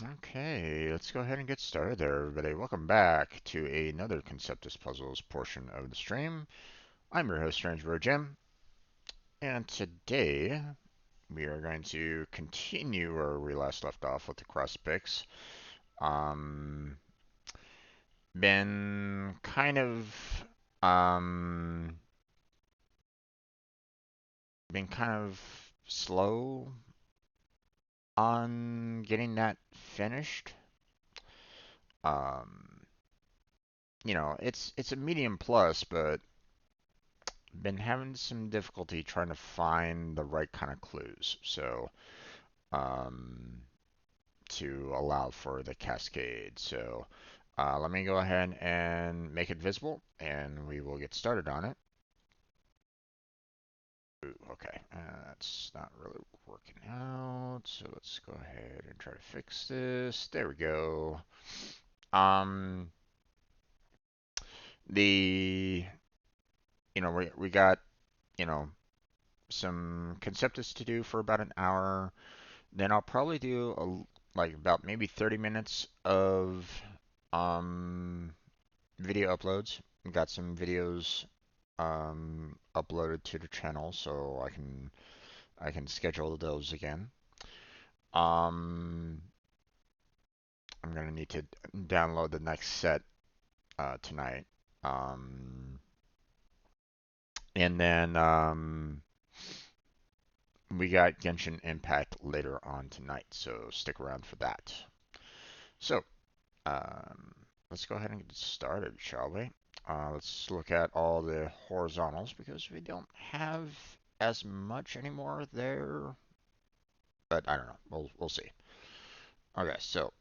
Okay, let's go ahead and get started there, everybody. Welcome back to another Conceptis Puzzles portion of the stream. I'm your host, Strange Bro Jim, and today we are going to continue where we last left off with the Cross-a-Pix. Um, been kind of, um, been kind of slow on getting that finished. Um, it's a medium plus, but been having some difficulty trying to find the right kind of clues. So, um, to allow for the cascade. So, let me go ahead and make it visible, and we will get started on it. Ooh, okay, that's not really working out. So let's go ahead and try to fix this. There we go. Um, the we got you know some Conceptus to do for about an hour. Then I'll probably do like about maybe 30 minutes of um, video uploads. Got some videos uploaded to the channel, so I can schedule those again. Um, I'm gonna need to download the next set tonight. Um, and then we got Genshin Impact later on tonight, so stick around for that. So, Um, let's go ahead and get started, shall we? Let's look at all the horizontals because we don't have as much anymore there, but I don't know. We'll see. Okay, so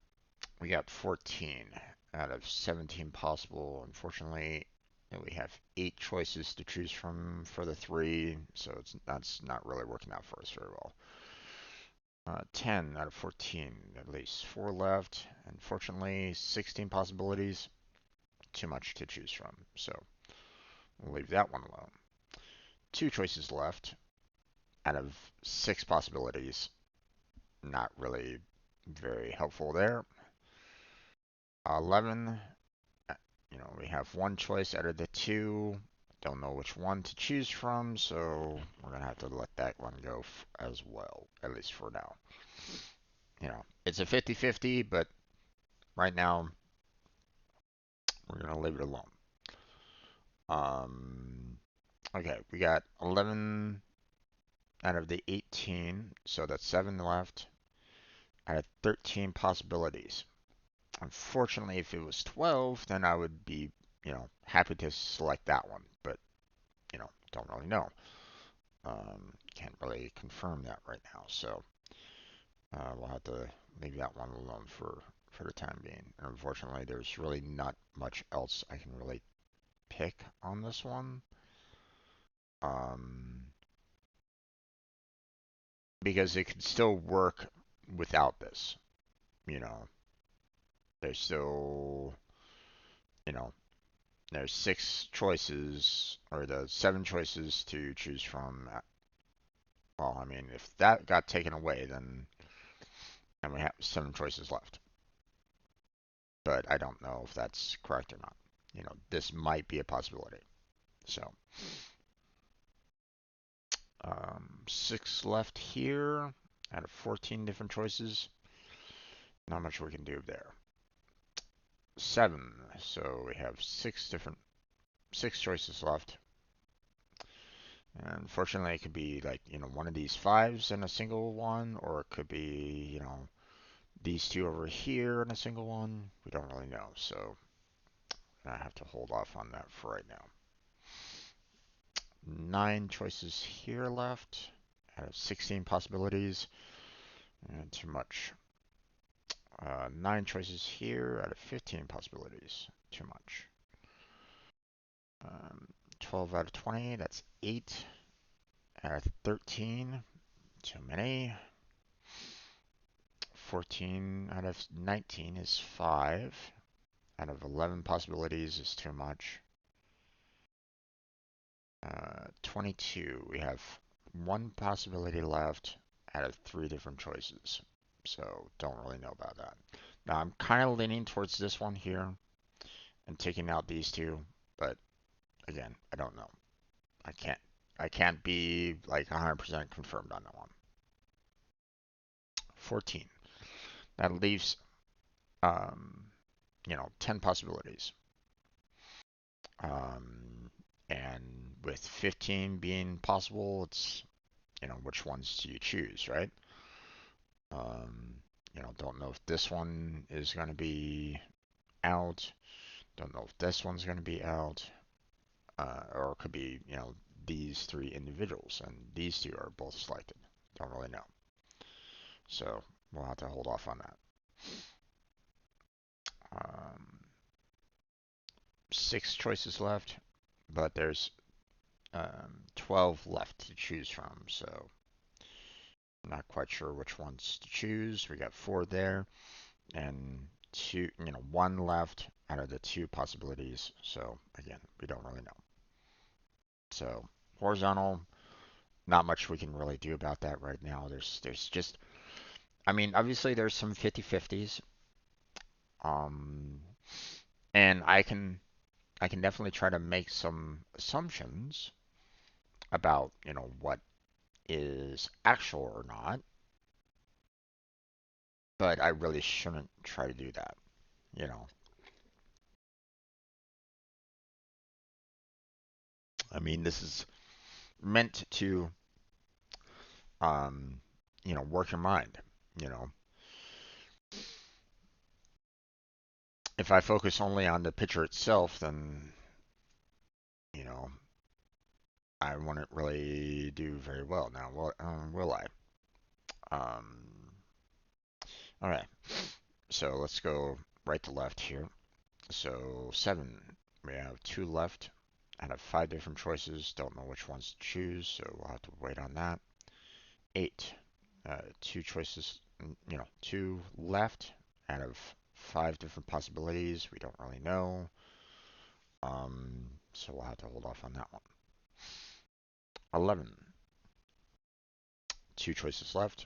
we got 14 out of 17 possible. Unfortunately, we have 8 choices to choose from for the 3, so that's not really working out for us very well. 10 out of 14, at least 4 left. Unfortunately, 16 possibilities. Too much to choose from, so we'll leave that one alone. 2 choices left out of 6 possibilities. Not really very helpful there. 11, we have 1 choice out of the 2. Don't know which one to choose from, so we're going to have to let that one go as well, at least for now. It's a 50-50, but right now we're going to leave it alone. Okay, we got 11 out of the 18, so that's 7 left. I had 13 possibilities. Unfortunately, if it was 12, then I would be, happy to select that one, but, don't really know. Can't really confirm that right now, so we'll have to leave that one alone for the time being. And unfortunately, there's really not much else I can really pick on this one. Because it could still work without this, you know. There's still, you know, there's 6 choices, or the 7 choices to choose from. Well, I mean, if that got taken away, then we have 7 choices left. But I don't know if that's correct or not. This might be a possibility. So, 6 left here out of 14 different choices. Not much we can do there. 7. So we have 6 choices left. And unfortunately, it could be like, one of these 5s in a single one, or it could be, these 2 over here in a single one. We don't really know, so I have to hold off on that for right now. 9 choices here left out of 16 possibilities, and too much. 9 choices here out of 15 possibilities, too much. 12 out of 20, that's 8 out of 13, too many. 14 out of 19 is 5. Out of 11 possibilities is too much. 22, we have 1 possibility left out of 3 different choices. So don't really know about that. Now I'm kind of leaning towards this one here and taking out these two, but again, I don't know. I can't I can't be like 100% confirmed on that one. 14. That leaves um, 10 possibilities. Um, and with 15 being possible, it's which ones do you choose, right? Um, don't know if this one is going to be out. Don't know if this one's going to be out. Or it could be, these three individuals, and these two are both selected. Don't really know. So we'll have to hold off on that. 6 choices left, but there's 12 left to choose from, so I'm not quite sure which ones to choose. We got 4 there, and one left out of the 2 possibilities. So again, we don't really know. So horizontal, not much we can really do about that right now. There's just, I mean, obviously there's some 50-50s, um, and I can definitely try to make some assumptions about what is actual or not, but I really shouldn't try to do that. You know, I mean, this is meant to, um, work your mind. You know, if I focus only on the picture itself, then, you know, I wouldn't really do very well. Now, will I? Um, all right. So let's go right to left here. So 7, we have 2 left out of 5 different choices. Don't know which ones to choose, so we'll have to wait on that. 8, 2 choices, 2 left out of 5 different possibilities. We don't really know, so we'll have to hold off on that one. 11, 2 choices left.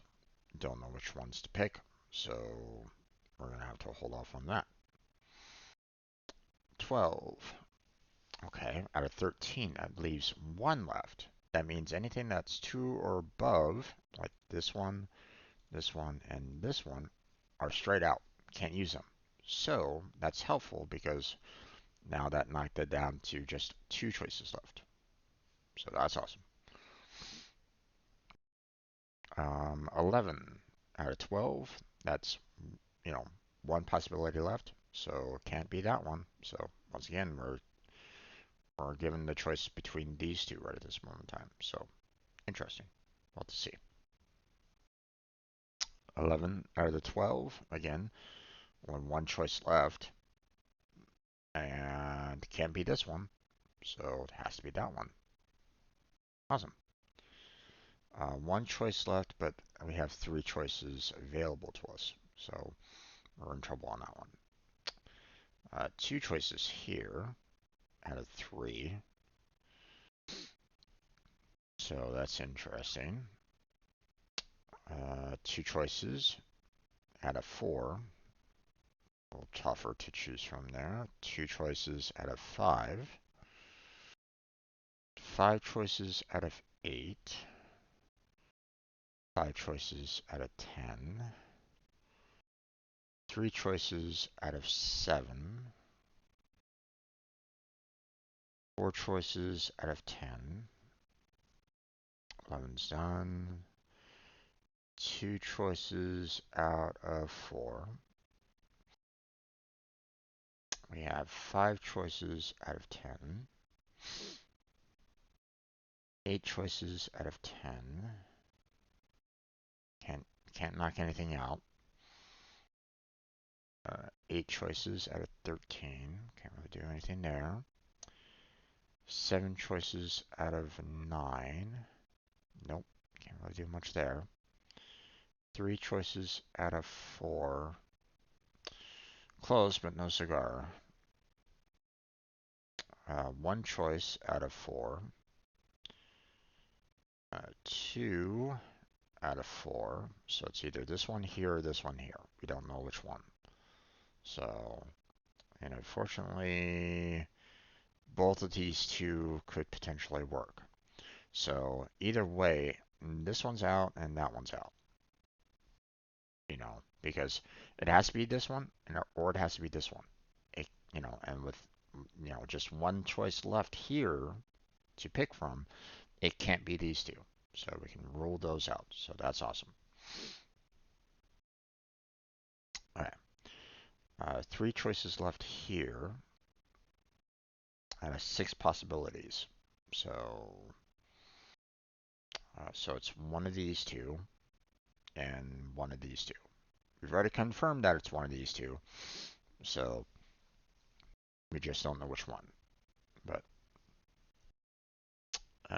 Don't know which ones to pick, so we're gonna have to hold off on that. 12. Okay, out of 13, that leaves 1 left. That means anything that's 2 or above, like this one, and this one, are straight out. Can't use them. So that's helpful because now that knocked it down to just 2 choices left. So that's awesome. 11 out of 12, that's, 1 possibility left. So it can't be that one. So once again, we're given the choice between these two right at this moment in time. So interesting. We'll have to see. 11 out of the 12, again, only 1 choice left. And can't be this one. So it has to be that one. Awesome. 1 choice left, but we have 3 choices available to us. So we're in trouble on that one. 2 choices here out of 3. So that's interesting. 2 choices out of 4. A little tougher to choose from there. 2 choices out of 5. 5 choices out of 8. 5 choices out of 10. 3 choices out of 7. 4 choices out of 10. 11's done. 2 choices out of 4. We have 5 choices out of 10. 8 choices out of 10. Can't knock anything out. 8 choices out of 13. Can't really do anything there. 7 choices out of 9. Nope, can't really do much there. 3 choices out of 4. Close, but no cigar. 1 choice out of 4. 2 out of 4. So it's either this one here or this one here. We don't know which one. So, and unfortunately, both of these two could potentially work. So either way, this one's out and that one's out. Because it has to be this one, or it has to be this one. And with just one choice left here to pick from, it can't be these two. So we can rule those out. So that's awesome. All right. 3 choices left here. Out of 6 possibilities. So it's one of these two and one of these two. We've already confirmed that it's one of these two. So we just don't know which one. But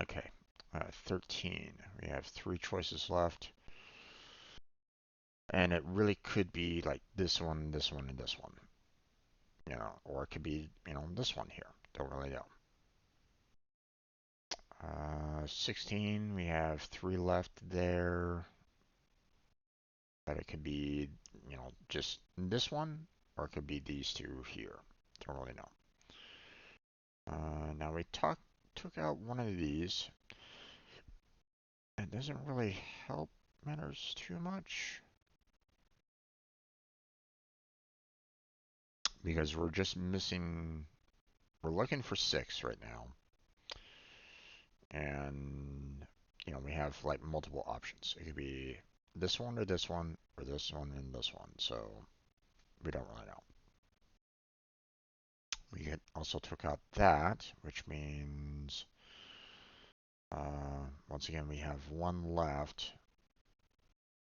okay. 13. We have 3 choices left. And it really could be like this one, and this one. Or it could be, this one here. Don't really know. 16, we have 3 left there. But it could be, just this one, or it could be these two here. Don't really know. Now we took out one of these. It doesn't really help matters too much. Because we're just missing, we're looking for 6 right now. And, we have like multiple options. It could be this one or this one, or this one and this one. So we don't really know. We also took out that, which means, once again, we have 1 left.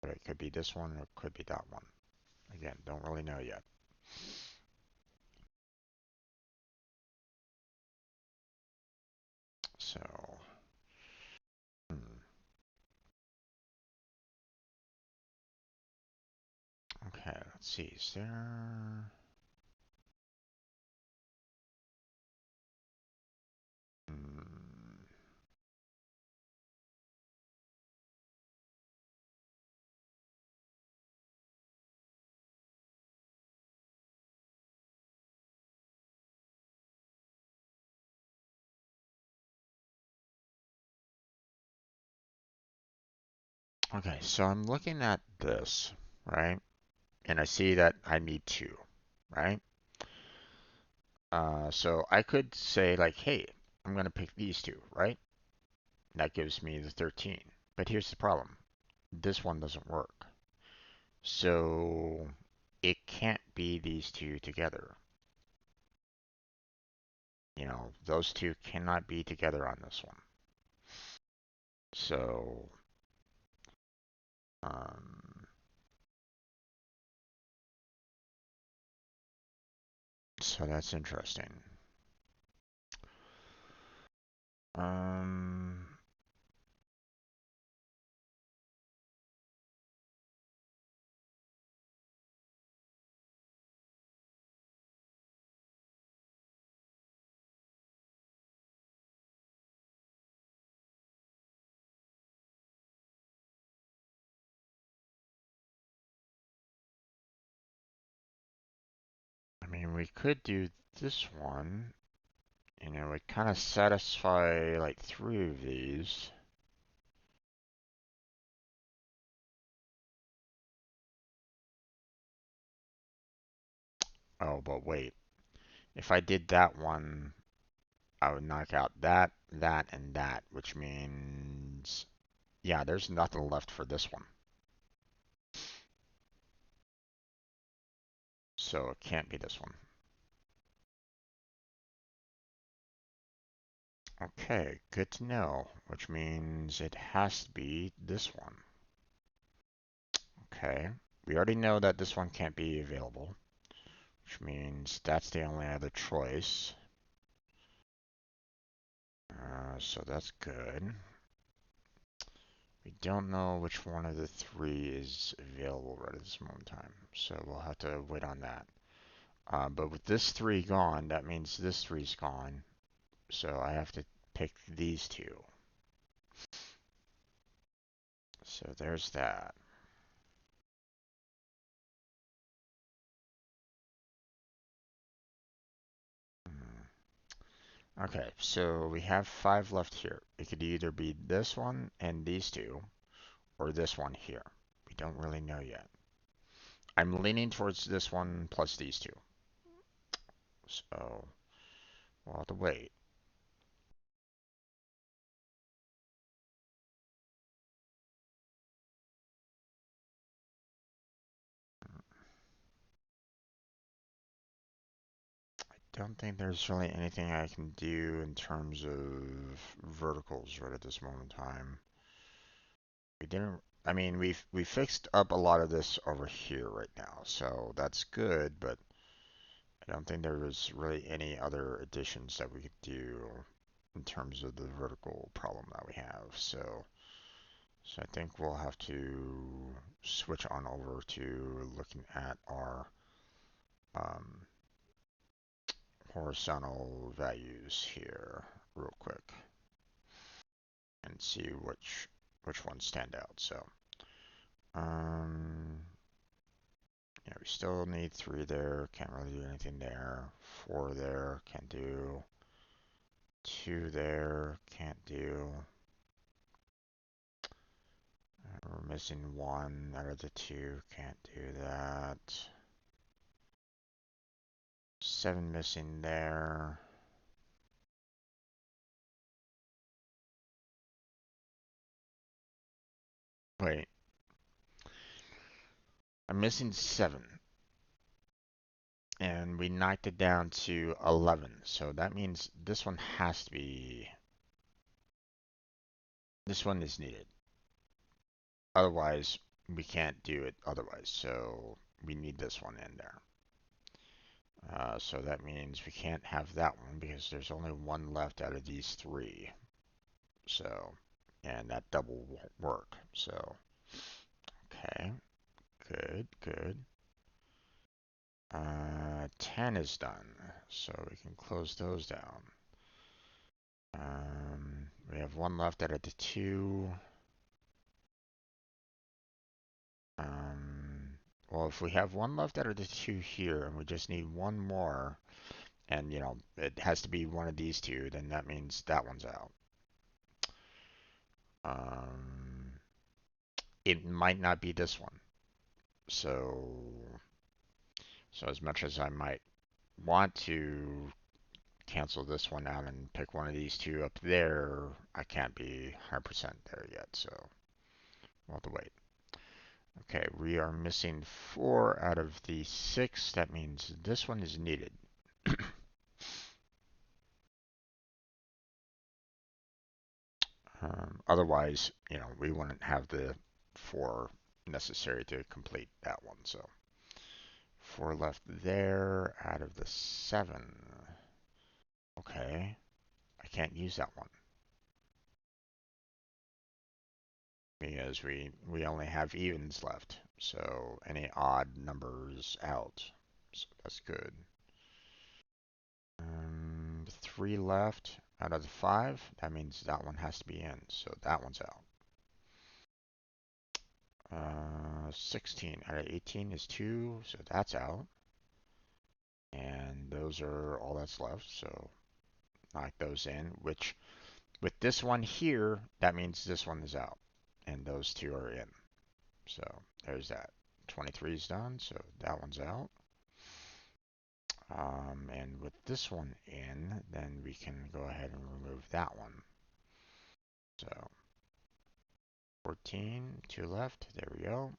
But it could be this one or it could be that one. Again, don't really know yet. So, okay, let's see. Is there... Okay, so I'm looking at this, right? And I see that I need 2, right? So I could say like, hey, I'm going to pick these 2, right? That gives me the 13. But here's the problem. This one doesn't work. So it can't be these 2 together. Those 2 cannot be together on this one. So, so that's interesting. I mean, we could do this one. It kind of satisfy like 3 of these. Oh, but wait. If I did that one, I would knock out that, that, and that, which means, yeah, there's nothing left for this one. So it can't be this one. Okay, good to know, which means it has to be this one. Okay, we already know that this one can't be available, which means that's the only other choice. So that's good. We don't know which one of the 3 is available right at this moment in time, so we'll have to wait on that. But with this 3 gone, that means this 3's gone, so I have to pick these 2. So there's that. Okay, so we have 5 left here. It could either be this one and these two, or this one here. We don't really know yet. I'm leaning towards this one plus these two. So we'll have to wait. Don't think there's really anything I can do in terms of verticals right at this moment in time. We didn't, I mean, we fixed up a lot of this over here right now, so that's good, but I don't think there was really any other additions that we could do in terms of the vertical problem that we have. So I think we'll have to switch on over to looking at our um, horizontal values here real quick and see which ones stand out. So yeah, we still need 3 there. Can't really do anything there. 4 there. Can't do. 2 there. Can't do. We're missing 1 out of the 2. Can't do that. 7 missing there. Wait. I'm missing 7. And we knocked it down to 11. So that means this one has to be. This one is needed. Otherwise, we can't do it otherwise. So we need this one in there. So that means we can't have that one because there's only 1 left out of these 3. So, and that double won't work. So, okay, good, good. 10 is done, so we can close those down. We have 1 left out of the 2. Well, if we have 1 left out of the 2 here, and we just need 1 more, and you know, it has to be one of these 2, then that means that one's out. It might not be this one. So as much as I might want to cancel this one out and pick one of these 2 up there, I can't be 100% there yet, so we'll have to wait. Okay, we are missing 4 out of the 6. That means this one is needed. Otherwise, you know, we wouldn't have the 4 necessary to complete that one. So 4 left there out of the 7. Okay, I can't use that one because we only have evens left. So any odd numbers out. So that's good. 3 left out of the 5. That means that one has to be in. So that one's out. 16 out of 18 is 2, so that's out. And those are all that's left, so knock those in, which with this one here, that means this one is out. And those 2 are in. So there's that. 23 is done, so that one's out. And with this one in, then we can go ahead and remove that one. So 14, 2 left, there we go.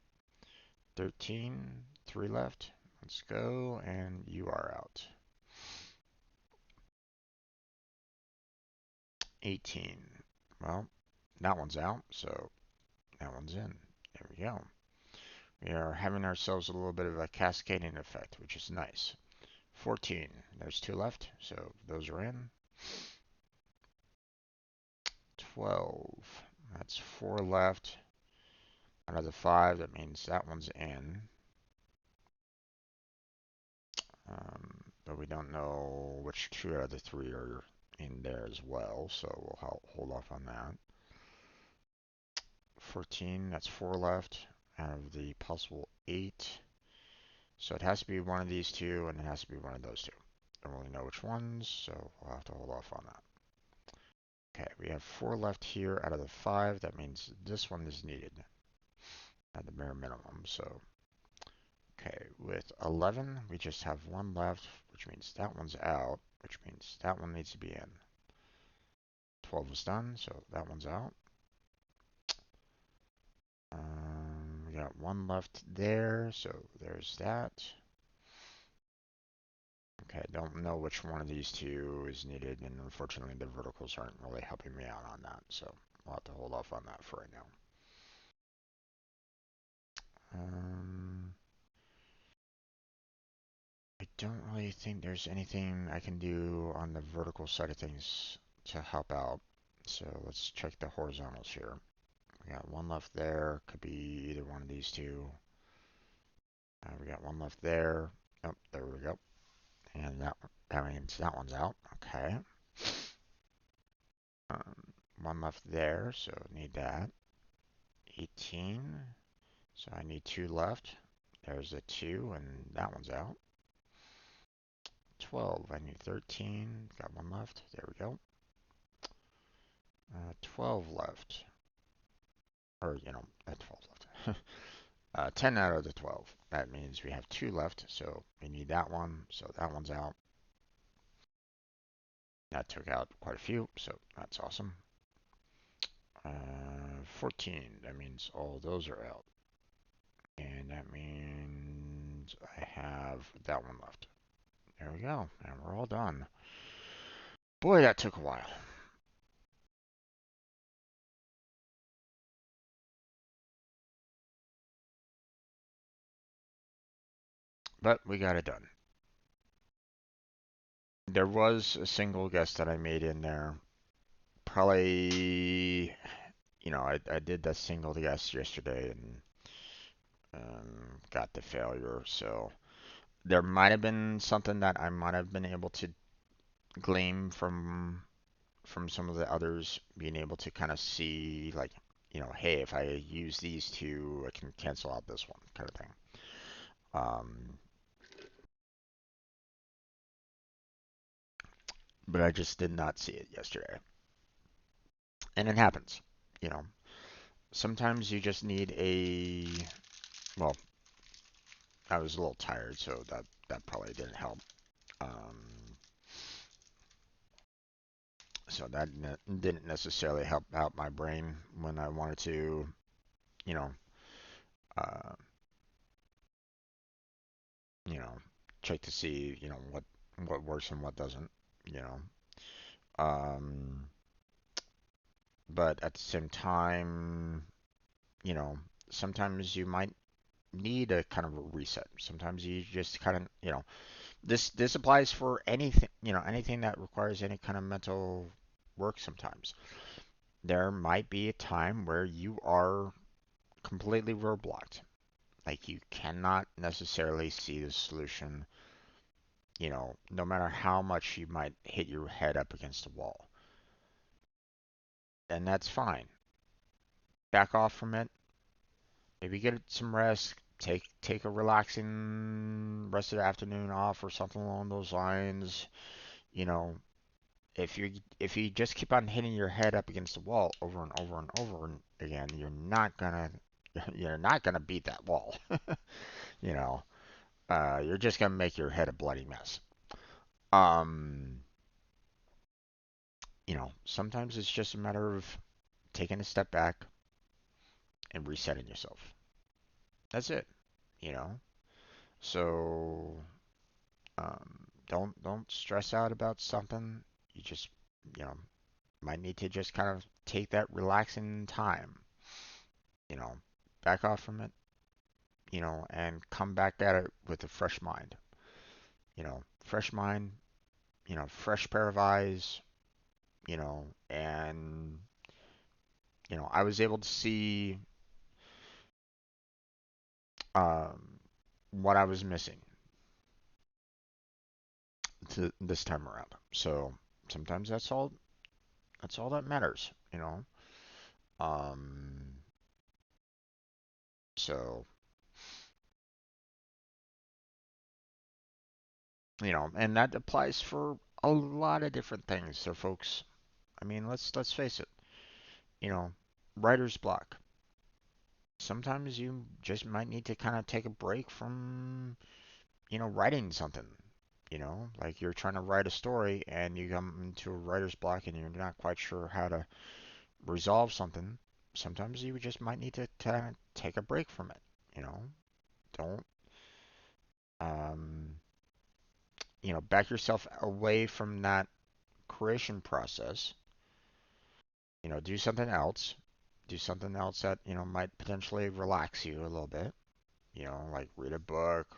13, 3 left, let's go, and you are out. 18, well, that one's out, so that one's in. There we go. We are having ourselves a little bit of a cascading effect, which is nice. 14, there's 2 left, so those are in. 12, that's 4 left. Out of the 5, that means that one's in. But we don't know which 2 out of the 3 are in there as well, so we'll hold off on that. 14, that's 4 left out of the possible 8. So it has to be one of these two, and it has to be one of those two. Don't really know which ones, so we'll have to hold off on that. Okay, we have 4 left here out of the 5. That means this one is needed at the bare minimum. So, okay, with 11, we just have 1 left, which means that one's out, which means that one needs to be in. 12 is done, so that one's out. We got 1 left there, so there's that. Okay, don't know which one of these two is needed, and unfortunately the verticals aren't really helping me out on that, so we'll have to hold off on that for right now. I don't really think there's anything I can do on the vertical side of things to help out, so let's check the horizontals here. We got 1 left there, could be either one of these two. We got 1 left there. Oh, there we go. And that means that one's out. Okay. 1 left there, so need that. 18. So I need 2 left. There's a 2, and that one's out. 12. I need 13. Got 1 left. There we go. 12 left. Or, 12 left. 10 out of the 12. That means we have 2 left, so we need that one. So that one's out. That took out quite a few, so that's awesome. 14, that means all those are out. And that means I have that one left. There we go, and we're all done. Boy, that took a while. But we got it done. There was a single guess that I made in there. Probably, I did that single guess yesterday and got the failure. So there might have been something that I might have been able to glean from some of the others, being able to kind of see, like, hey, if I use these two, I can cancel out this one, kind of thing. But I just did not see it yesterday. And it happens, you know. Sometimes you just need well, I was a little tired, so that probably didn't help. So that didn't necessarily help out my brain when I wanted to, you know, uh, you know, check to see, what works and what doesn't, you know. Um, but at the same time, you know, sometimes you might need a kind of a reset. Sometimes you just kind of, this applies for anything, anything that requires any kind of mental work sometimes. There might be a time where you are completely roadblocked. Like you cannot necessarily see the solution, no matter how much you might hit your head up against a wall. And that's fine. Back off from it. Maybe get some rest. Take a relaxing rest of the afternoon off or something along those lines. You know, if you just keep on hitting your head up against the wall over and over and over again, you're not gonna beat that wall. you know, you're just gonna make your head a bloody mess. Um, sometimes it's just a matter of taking a step back and resetting yourself. That's it. You know, so don't stress out about something. You just you know might need to just kind of take that relaxing time. You know, back off from it. And come back at it with a fresh mind. Fresh mind. Fresh pair of eyes. And I was able to see um, what I was missing to this time around. So sometimes that's all that matters. Um, So, and that applies for a lot of different things. So, folks, I mean, let's face it, you know, writer's block. Sometimes you just might need to kind of take a break from, writing something. Like you're trying to write a story and you come into a writer's block and you're not quite sure how to resolve something. Sometimes you just might need to take a break from it. You know, don't, um, back yourself away from that creation process. Do something else. Do something else that, might potentially relax you a little bit. Like read a book,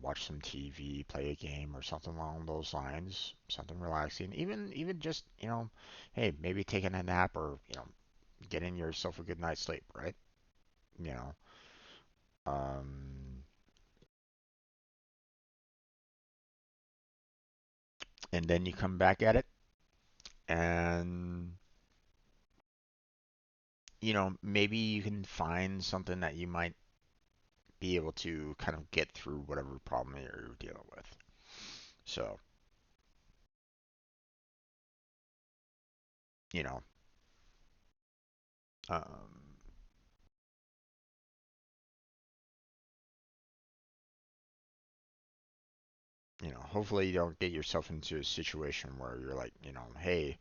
watch some TV, play a game, or something along those lines. Something relaxing. Even just, hey, maybe taking a nap or, getting yourself a good night's sleep, right? You know, um, and then you come back at it, and maybe you can find something that you might be able to kind of get through whatever problem you're dealing with. So, you know, um, hopefully you don't get yourself into a situation where you're like, hey,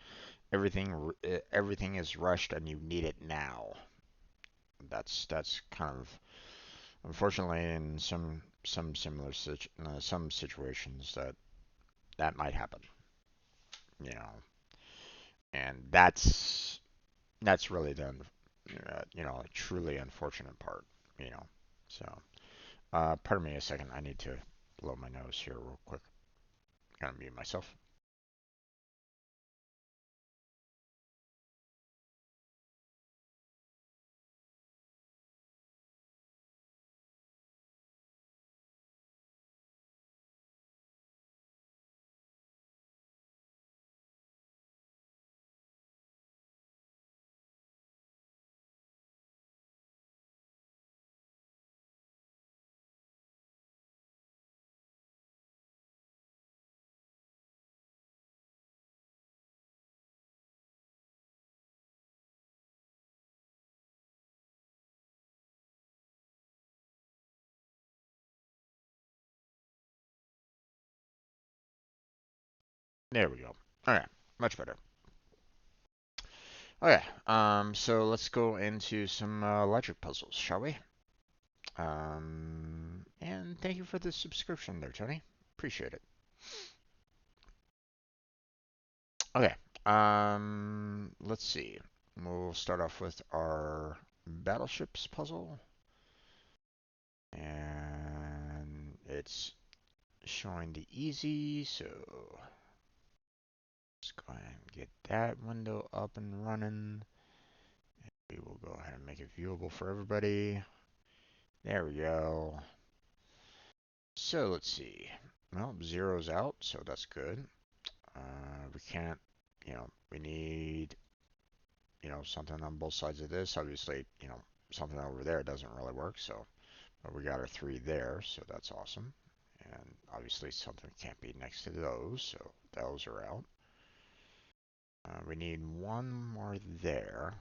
everything is rushed and you need it now. That's kind of unfortunately in some similar some situations that might happen. You know, and that's really the truly unfortunate part. You know, so pardon me a second. I need to blow my nose here real quick. Gotta mute myself. There we go. All right, much better. Okay, so let's go into some logic puzzles, shall we? And thank you for the subscription there, Tony. Appreciate it. Okay, let's see. We'll start off with our battleships puzzle, and it's showing the easy, so let's go ahead and get that window up and running. We will go ahead and make it viewable for everybody. There we go. So let's see. Well, zero's out, so that's good. We can't, we need, something on both sides of this. Obviously, something over there doesn't really work, so but we got our three there, so that's awesome. And obviously something can't be next to those, so those are out. We need one more there.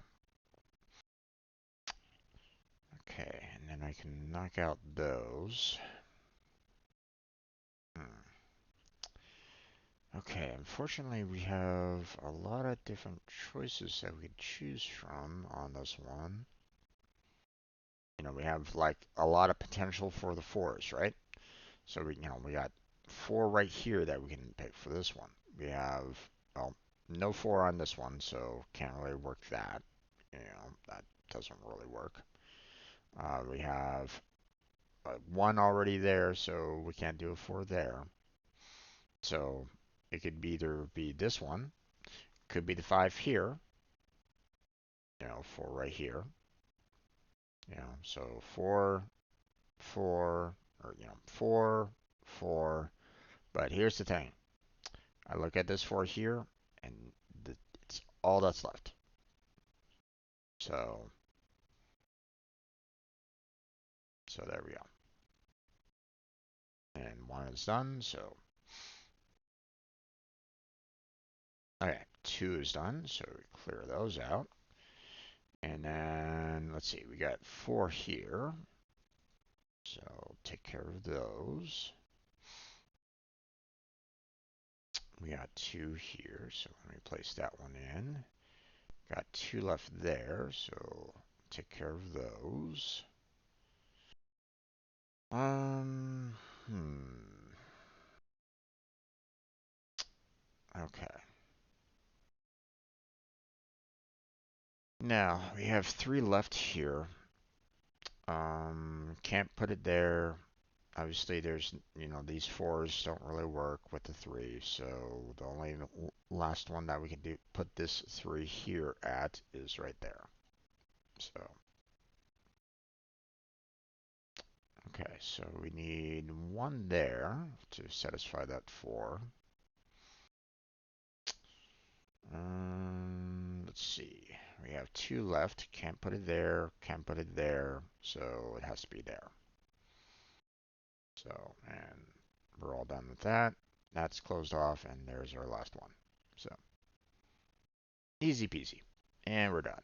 Okay, and then I can knock out those. Hmm. Okay, unfortunately we have a lot of different choices that we could choose from on this one. We have like a lot of potential for the fours, right? So we got four right here that we can pick for this one. We have, well, no four on this one, so can't really work that. That doesn't really work. We have one already there, so we can't do a four there. So it could either be this one, could be the five here, four right here. So four, four, or four, four. But here's the thing. I look at this four here, and it's all that's left. So So there we go. And 1 is done, so okay, 2 is done, so we clear those out. And then let's see, we got 4 here. So take care of those. We got 2 here, so let me place that one in. Got 2 left there, so take care of those. Okay. Now, we have 3 left here. Can't put it there. Obviously, there's, these 4s don't really work with the 3, so the only last one that we can do, put this 3 here at is right there. So, okay, so we need 1 there to satisfy that 4. Let's see. We have 2 left. Can't put it there. Can't put it there. So it has to be there. So, and we're all done with that. That's closed off, and there's our last one. So, easy peasy. And we're done.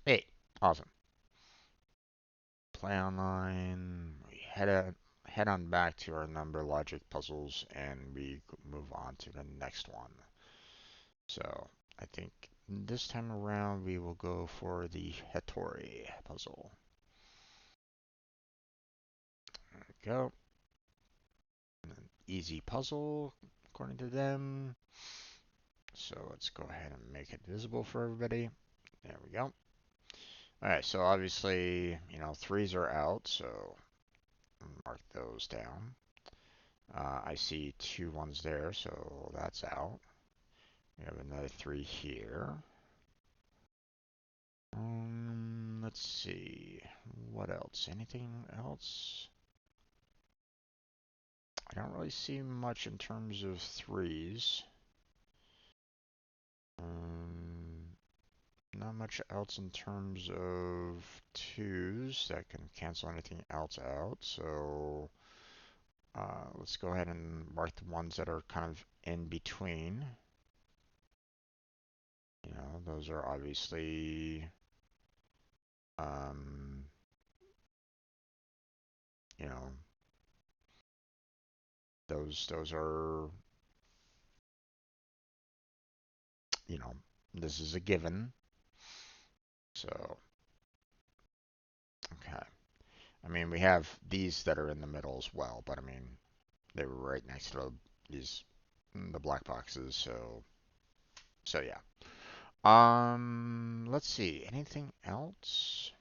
Hey, awesome. Play online. We head on back to our number logic puzzles, and we move on to the next one. So, I think this time around we will go for the Hattori puzzle. There we go. An easy puzzle, according to them. So let's go ahead and make it visible for everybody. There we go. Alright, so obviously, 3s are out, so mark those down. I see 2 1s there, so that's out. We have another 3 here. Let's see. What else? Anything else? I don't really see much in terms of 3s. Not much else in terms of 2s that can cancel anything else out. So let's go ahead and mark the ones that are kind of in between. Those are obviously, you know, those are, this is a given. So, okay. I mean, we have these that are in the middle as well, but I mean, they were right next to the black boxes, so yeah. Let's see. Anything else?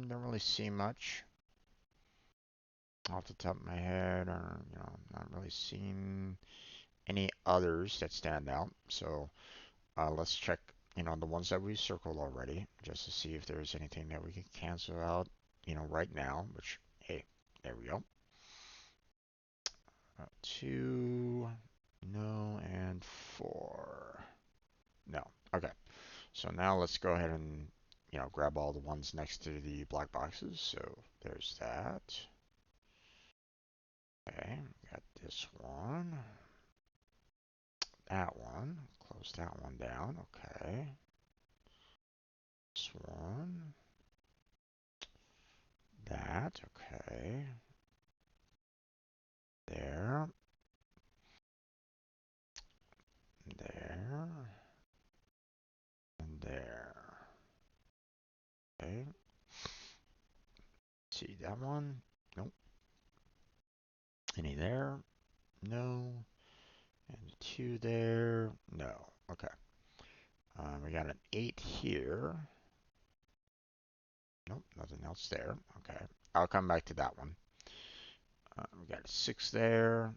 Don't really see much off the top of my head, or not really seeing any others that stand out. So let's check, the ones that we circled already, just to see if there's anything that we can cancel out, right now. Which, hey, there we go. 2, no, and 4, no. Okay. So now let's go ahead and, grab all the ones next to the black boxes. So there's that. Okay, got this one. That one. Close that one down. Okay. This one. That. Okay. There. There. And there. Okay. See that one? Nope. Any there? No. And 2 there? No. Okay. We got an 8 here. Nope, nothing else there. Okay. I'll come back to that one. We got a 6 there.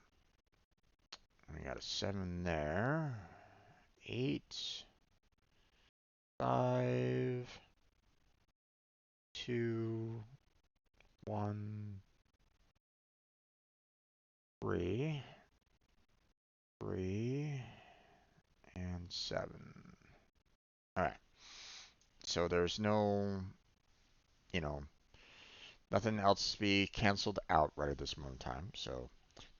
We got a 7 there. 8. 5. 2. 1. 3. 3. And 7. Alright. So there's no, you know, nothing else to be canceled out right at this moment in time. So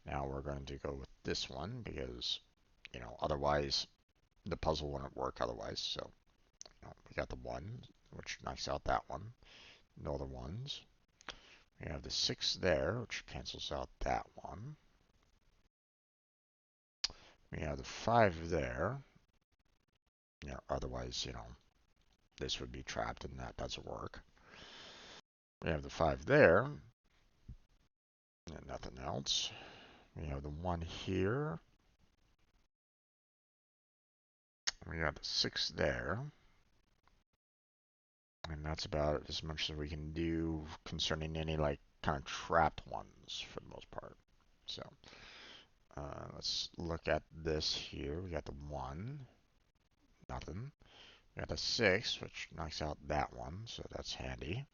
now we're going to go with this one because, otherwise the puzzle wouldn't work otherwise. So we got the 1, which knocks out that one. No other ones. We have the 6 there, which cancels out that one. We have the 5 there. Otherwise, this would be trapped and that doesn't work. We have the 5 there. And nothing else. We have the 1 here. We got the 6 there. And that's about as much as we can do concerning any like kind of trapped ones for the most part. So let's look at this here. We got the 1, nothing. We got the 6, which knocks out that one, so that's handy.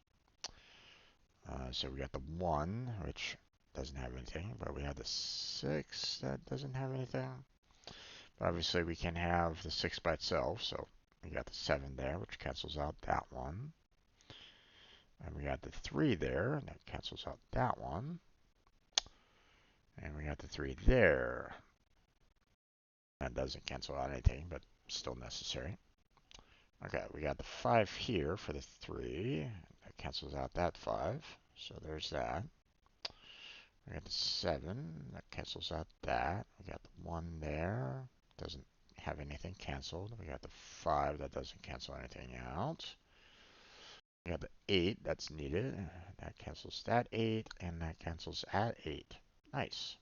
So we got the 1, which doesn't have anything, but we have the 6 that doesn't have anything. But obviously we can have the 6 by itself, so we got the 7 there, which cancels out that one. And we got the 3 there, and that cancels out that one. And we got the 3 there. That doesn't cancel out anything, but still necessary. Okay, we got the 5 here for the 3. That cancels out that 5. So there's that. We got the 7. That cancels out that. We got the 1 there. Doesn't have anything canceled. We got the 5. That doesn't cancel anything out. We got the 8 that's needed. That cancels that 8, and that cancels at 8. Nice.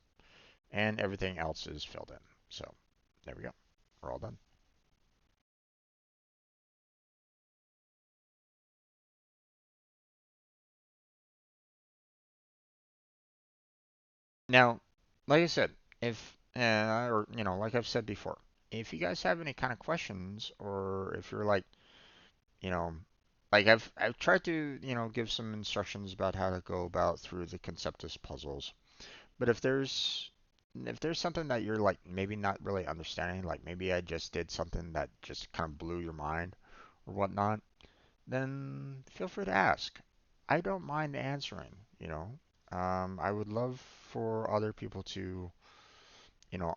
And everything else is filled in. So there we go. We're all done. Now, like I said, if or like I've said before, if you guys have any kind of questions, or if you're like, you know, like I've tried to give some instructions about how to go about through the Conceptis puzzles. But if there's something that you're like maybe not really understanding, like maybe I just did something that just kind of blew your mind or whatnot, then feel free to ask. I don't mind answering, I would love for other people to,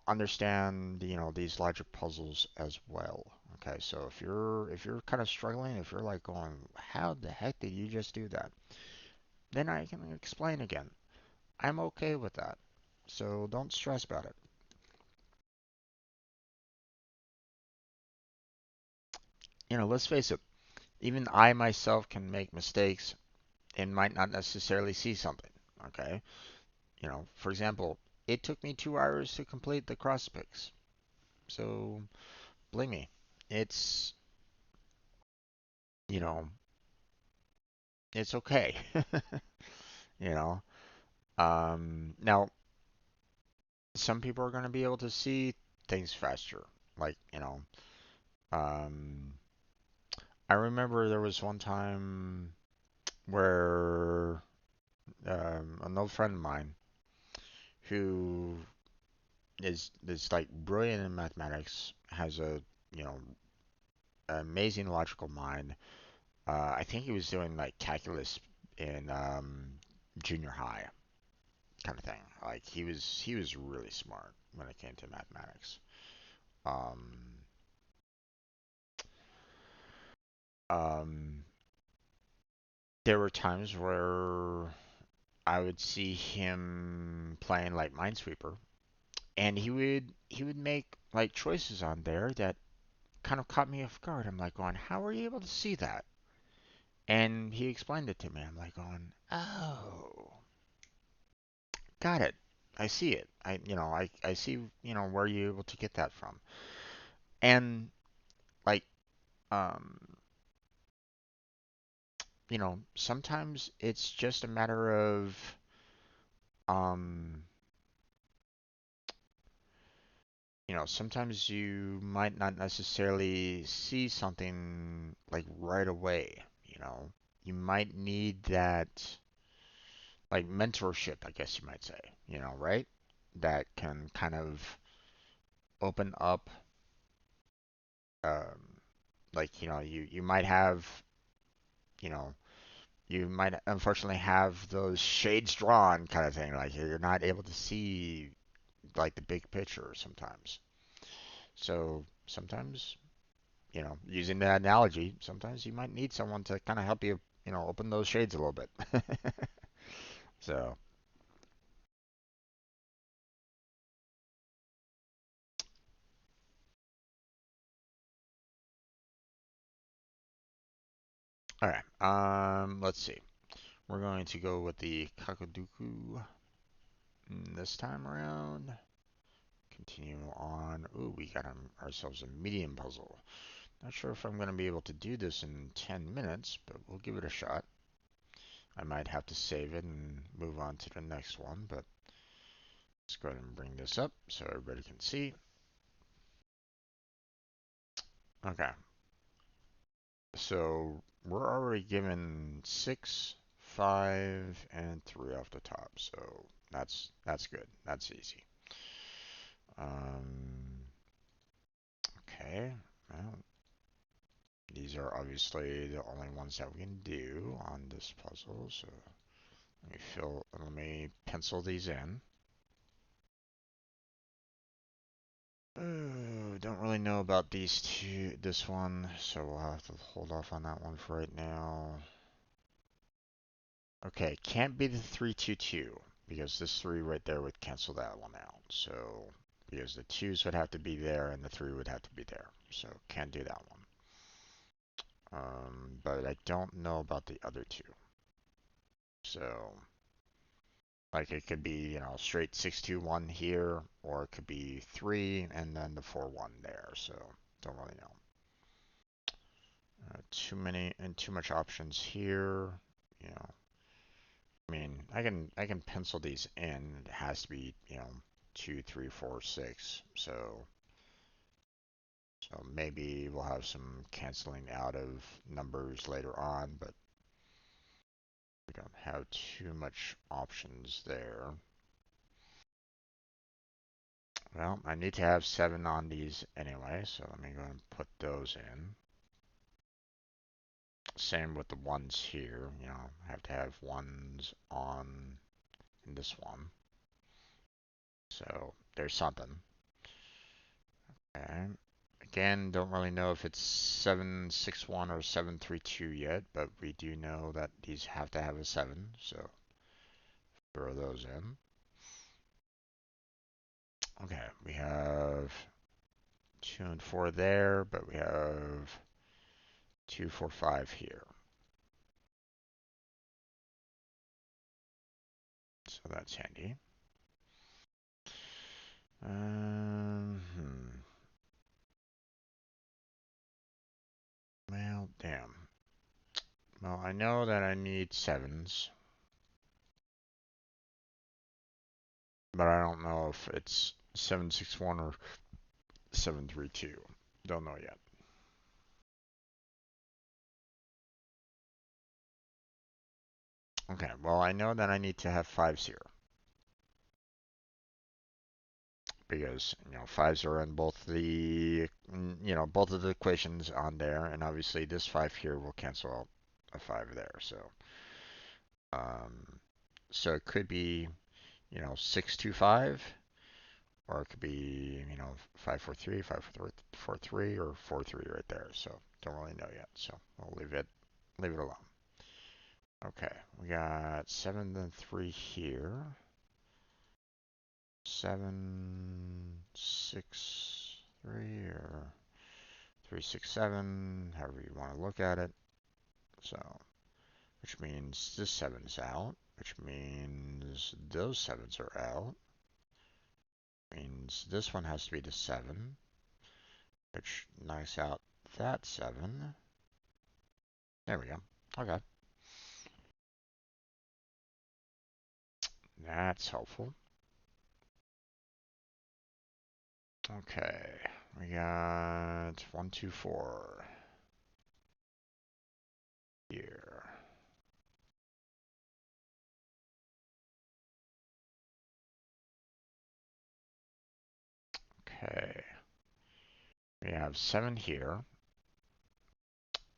understand, these logic puzzles as well. Okay, so if you're kind of struggling, if you're like going, how the heck did you just do that? Then I can explain again. I'm okay with that. So don't stress about it. Let's face it, even I myself can make mistakes and might not necessarily see something. Okay? For example, it took me 2 hours to complete the Cross-a-Pix. So, believe me, it's, you know, it's okay. you know, now, some people are going to be able to see things faster. Like, um, I remember there was one time where an old friend of mine who is like brilliant in mathematics, has a you know amazing logical mind. I think he was doing like calculus in junior high kind of thing. Like he was really smart when it came to mathematics. Um, um, there were times where I would see him playing like Minesweeper, and he would make like choices on there that kind of caught me off guard. I'm like going, how are you able to see that? And he explained it to me. I'm like going, oh, got it. I see it. I see, where you're able to get that from. And like, um, sometimes it's just a matter of, um, sometimes you might not necessarily see something like right away, you know. You might need that like mentorship, I guess you might say, right? That can kind of open up um, like, you might have, you know, you might unfortunately have those shades drawn kind of thing. Like you're not able to see like the big picture sometimes. So sometimes, using that analogy, sometimes you might need someone to kind of help you, open those shades a little bit. So, all right. Let's see. We're going to go with the Kakaduku this time around. Continue on. Ooh, we got ourselves a medium puzzle. Not sure if I'm going to be able to do this in 10 minutes, but we'll give it a shot. I might have to save it and move on to the next one, but let's go ahead and bring this up so everybody can see. Okay, so we're already given 6, 5, and 3 off the top, so that's good. That's easy. Um, okay, well, these are obviously the only ones that we can do on this puzzle, so let me pencil these in. Don't really know about this one, so we'll have to hold off on that one for right now. Okay, can't be the 322 because this 3 right there would cancel that one out. So, because the 2's would have to be there and the 3 would have to be there. So, can't do that one. But I don't know about the other 2. So, like it could be, straight 621 here, or it could be 3 and then the 41 there. So, don't really know. Too much options here. You know, I mean, I can pencil these in. It has to be, 2, 3, 4, 6. So maybe we'll have some canceling out of numbers later on, but we don't have too much options there. Well, I need to have 7 on these anyway, so let me go and put those in. Same with the ones here, I have to have ones on in this one. So there's something. Okay. Again, don't really know if it's 761 or 732 yet, but we do know that these have to have a 7, so throw those in. Okay, we have 2 and 4 there, but we have 2, 4, 5 here. So that's handy. Well, damn. Well, I know that I need 7s, but I don't know if it's 761 or 732. Don't know yet. Okay, well, I know that I need to have 5s here. Because, 5s are in both both of the equations on there, and obviously this 5 here will cancel out a 5 there, um, so it could be, 625, or it could be, 543, 543, or 43 right there, so don't really know yet, so we'll leave it alone. Okay, we got 7 and 3 here. 7, 6, 3, or 3, 6, 7, however you want to look at it. So, which means this 7 is out, which means those 7s are out. Means this one has to be the 7, which knocks out that 7. There we go. Okay. That's helpful. Okay. We got 1, 2, 4 here. Okay. We have 7 here.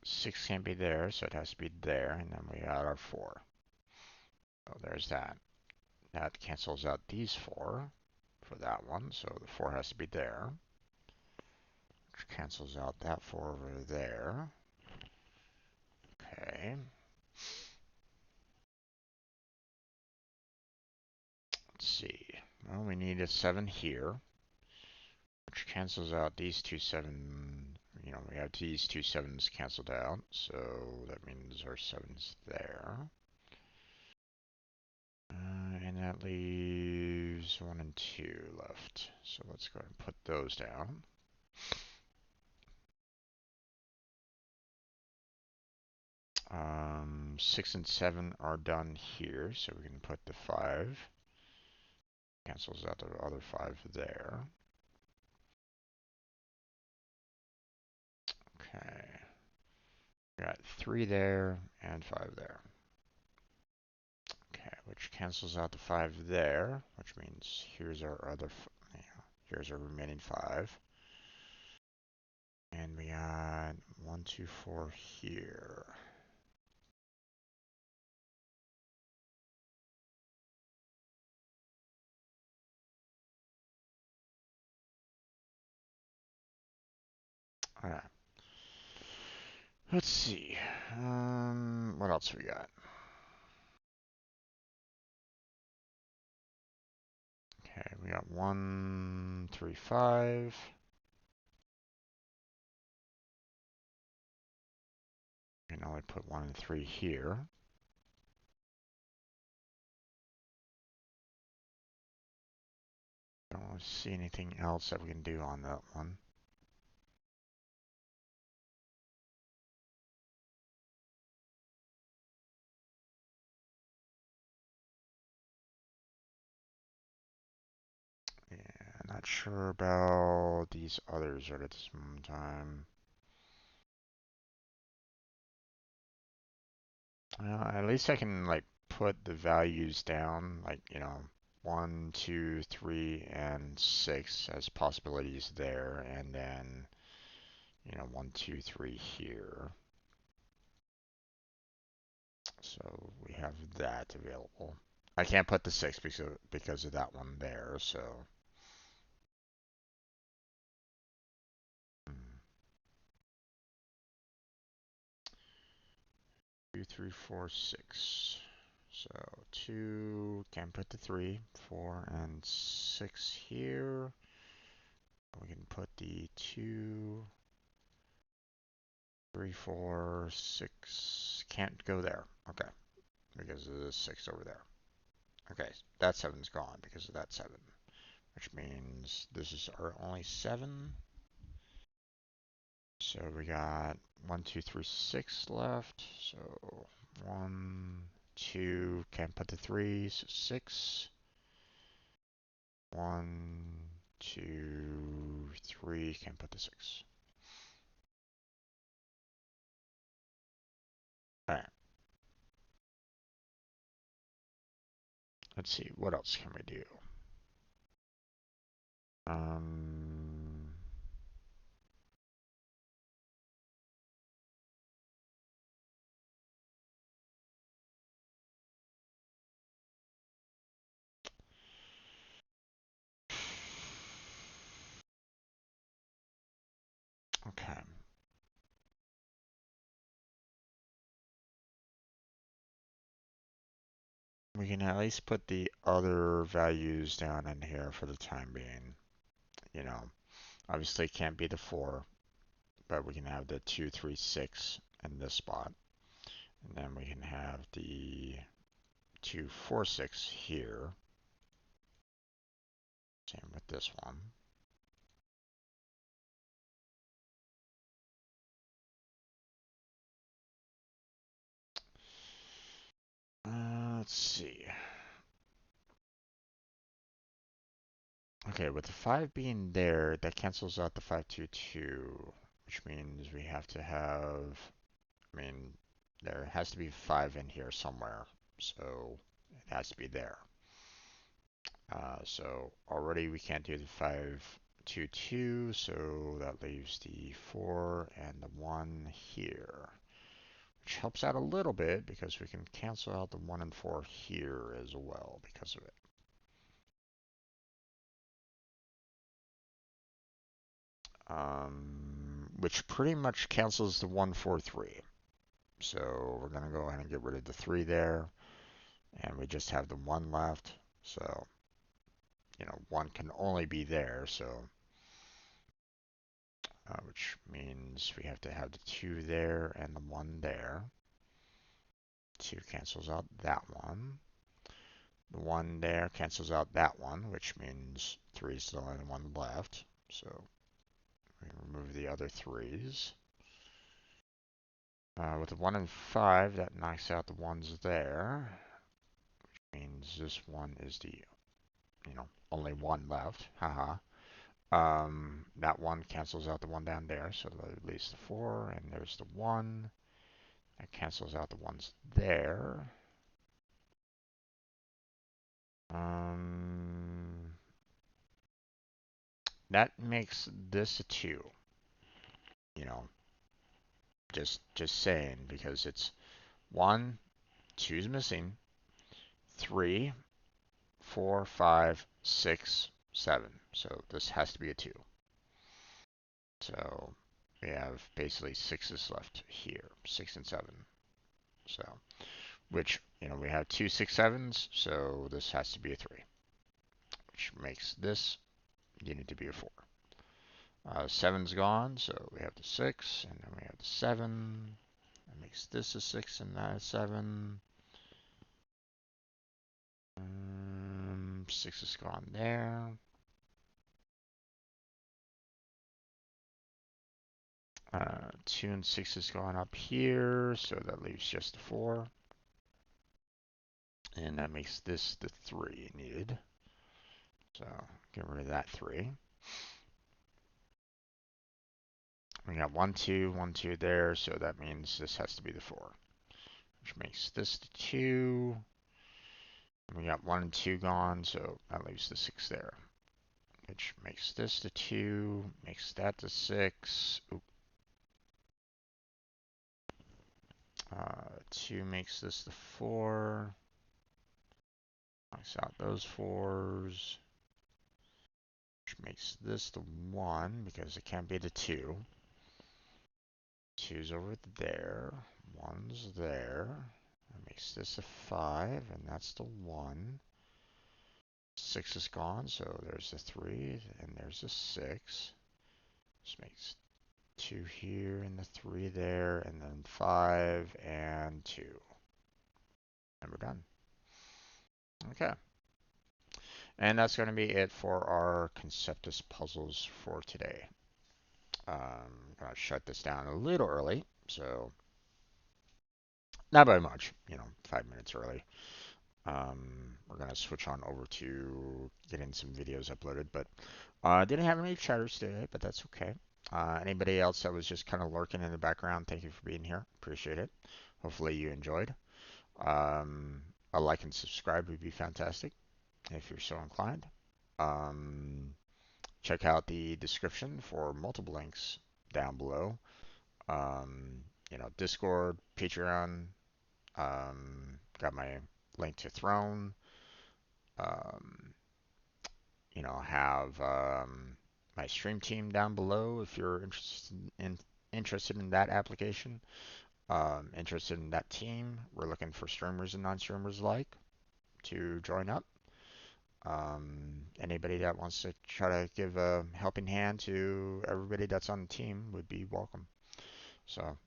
6 can't be there, so it has to be there, and then we got our 4. So there's that. That cancels out these 4 for that one, so the 4 has to be there. Which cancels out that 4 over there. Okay. Let's see. Well, we need a 7 here, which cancels out these 2 7. You know, we have these 2 7s canceled out, so that means our 7's there. And that leaves 1 and 2 left. So let's go ahead and put those down. Um, 6 and 7 are done here, so we can put the 5. Cancels out the other 5 there. Okay. Got 3 there and 5 there. Okay, which cancels out the 5 there, which means here's our other, here's our remaining 5. And we got 1, 2, 4 here. Alright. Let's see. What else we got? Okay, we got 1, 3, 5. We can only put 1 and 3 here. Don't really see anything else that we can do on that one. Yeah, not sure about these others right at this moment in time. At least I can like put the values down, like, you know, 1, 2, 3, and 6 as possibilities there, and then, you know, 1, 2, 3 here. So we have that available. I can't put the 6 because of that one there, so. 2, 3, 4, 6. So 2, can't put the 3, 4, and 6 here. We can put the 2, 3, 4, 6. Can't go there. Okay, because of the 6 over there. Okay, that 7's gone because of that 7, which means this is our only 7. So we got 1, 2, 3, 6 left. So 1, 2, can't put the 3, so 6. 1, 2, 3, can't put the 6. Alright. Let's see, what else can we do? Um, okay. We can at least put the other values down in here for the time being. You know, obviously it can't be the 4, but we can have the 2, 3, 6 in this spot. And then we can have the 2, 4, 6 here. Same with this one. Let's see. Okay, with the 5 being there, that cancels out the 5, 2, 2, which means we have to have, I mean, there has to be 5 in here somewhere, so it has to be there. So already we can't do the 5, 2, 2, so that leaves the 4 and the 1 here, which helps out a little bit because we can cancel out the 1 and 4 here as well because of it. Which pretty much cancels the 1, 4, 3. So we're going to go ahead and get rid of the 3 there, and we just have the 1 left. So, 1 can only be there, so which means we have to have the 2 there and the 1 there. 2 cancels out that one. The 1 there cancels out that one, which means 3 is the only one left. So we remove the other 3s. With the 1 and 5, that knocks out the 1s there, which means this one is the, only 1 left. Haha. That 1 cancels out the 1 down there, so that leaves the 4, and there's the 1. That cancels out the 1s there. That makes this a 2. Just saying, because it's 1, 2's missing, 3, 4, 5, 6, 7. So this has to be a 2. So we have basically 6's left here, 6 and 7. So, which, we have 2 6 7s, so this has to be a 3, which makes this unit to be a 4. 7's gone, so we have the 6, and then we have the 7. That makes this a 6 and that a 7. 6 is gone there. 2 and 6 is gone up here, so that leaves just the 4. And that makes this the 3 needed. So get rid of that 3. We got 1, 2, 1, 2 there, so that means this has to be the 4, which makes this the 2. And we got 1 and 2 gone, so that leaves the 6 there, which makes this the 2, makes that the 6. Oop. 2 makes this the 4. Knocks out those 4s, which makes this the 1 because it can't be the 2. 2's over there, 1's there. That makes this a 5, and that's the 1. 6 is gone, so there's the 3, and there's the 6. This makes 2 here, and the 3 there, and then 5 and 2. And we're done. Okay. And that's going to be it for our Conceptis puzzles for today. I'm going to shut this down a little early, so not by much, 5 minutes early. We're going to switch on over to getting some videos uploaded, but didn't have any chatters today, but that's okay. Anybody else that was just kind of lurking in the background, thank you for being here. Appreciate it. Hopefully you enjoyed. A like and subscribe would be fantastic if you're so inclined. Check out the description for multiple links down below. Discord, Patreon, got my link to Throne. Have my stream team down below if you're interested in that application. Interested in that team. We're looking for streamers and non-streamers alike to join up. Anybody that wants to try to give a helping hand to everybody that's on the team would be welcome. So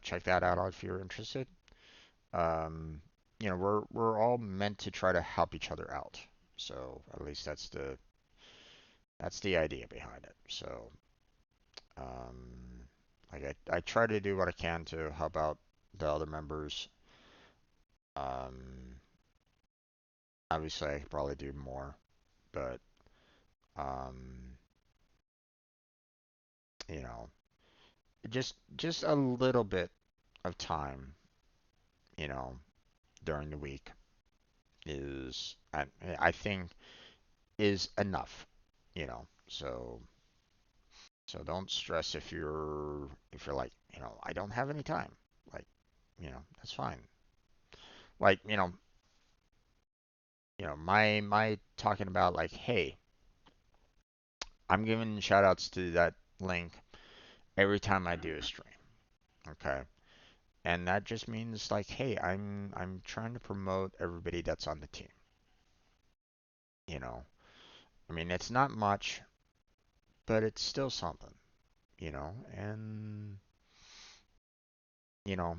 check that out if you're interested. We're all meant to try to help each other out. So at least that's the idea behind it. So I try to do what I can to help out the other members. Obviously I could probably do more, but just a little bit of time, during the week I think is enough, so So don't stress if you're like, I don't have any time. Like, that's fine. Like, my talking about like, hey, I'm giving shout outs to that link every time I do a stream. Okay. And that just means like, hey, I'm trying to promote everybody that's on the team. You know, I mean, it's not much, but it's still something. And you know,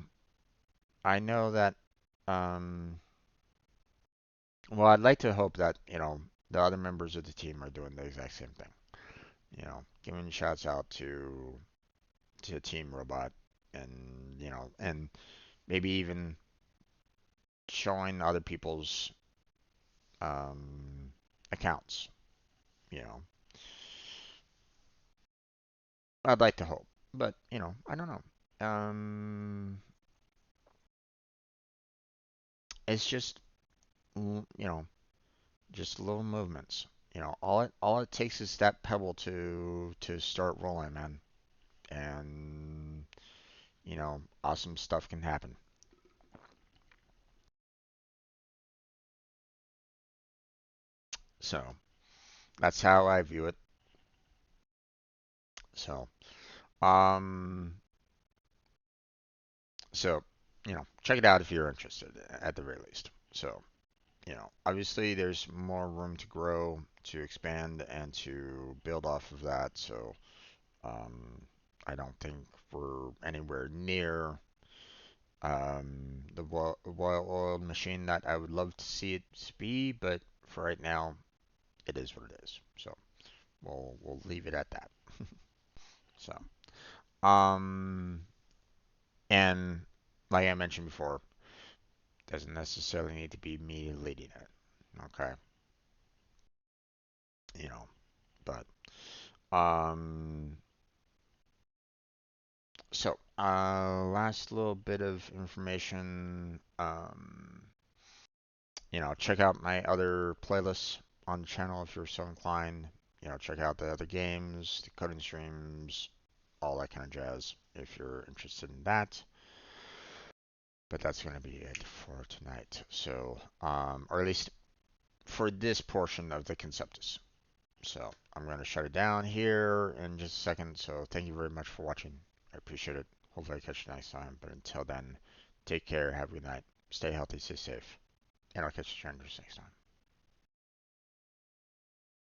I know that. Um, well, I'd like to hope that the other members of the team are doing the exact same thing. Giving shouts out to Team Robot, and and maybe even showing other people's um, accounts. You know, I'd like to hope, but I don't know. It's just just little movements. All it takes is that pebble to start rolling, man, and awesome stuff can happen. So that's how I view it. So um, so check it out if you're interested, at the very least. So obviously there's more room to grow, to expand, and to build off of that. So I don't think we're anywhere near the well-oiled machine that I would love to see it to be, but for right now, it is what it is. So we'll leave it at that. So um, and like I mentioned before, doesn't necessarily need to be me leading it. Okay, you know, but um, so last little bit of information. Check out my other playlists on the channel if you're so inclined. Check out the other games, the coding streams, all that kind of jazz if you're interested in that. But that's going to be it for tonight. So, or at least for this portion of the Conceptus. So, I'm going to shut it down here in just a second. So, thank you very much for watching. I appreciate it. Hopefully, I catch you next time. But until then, take care. Have a good night. Stay healthy. Stay safe. And I'll catch you next time.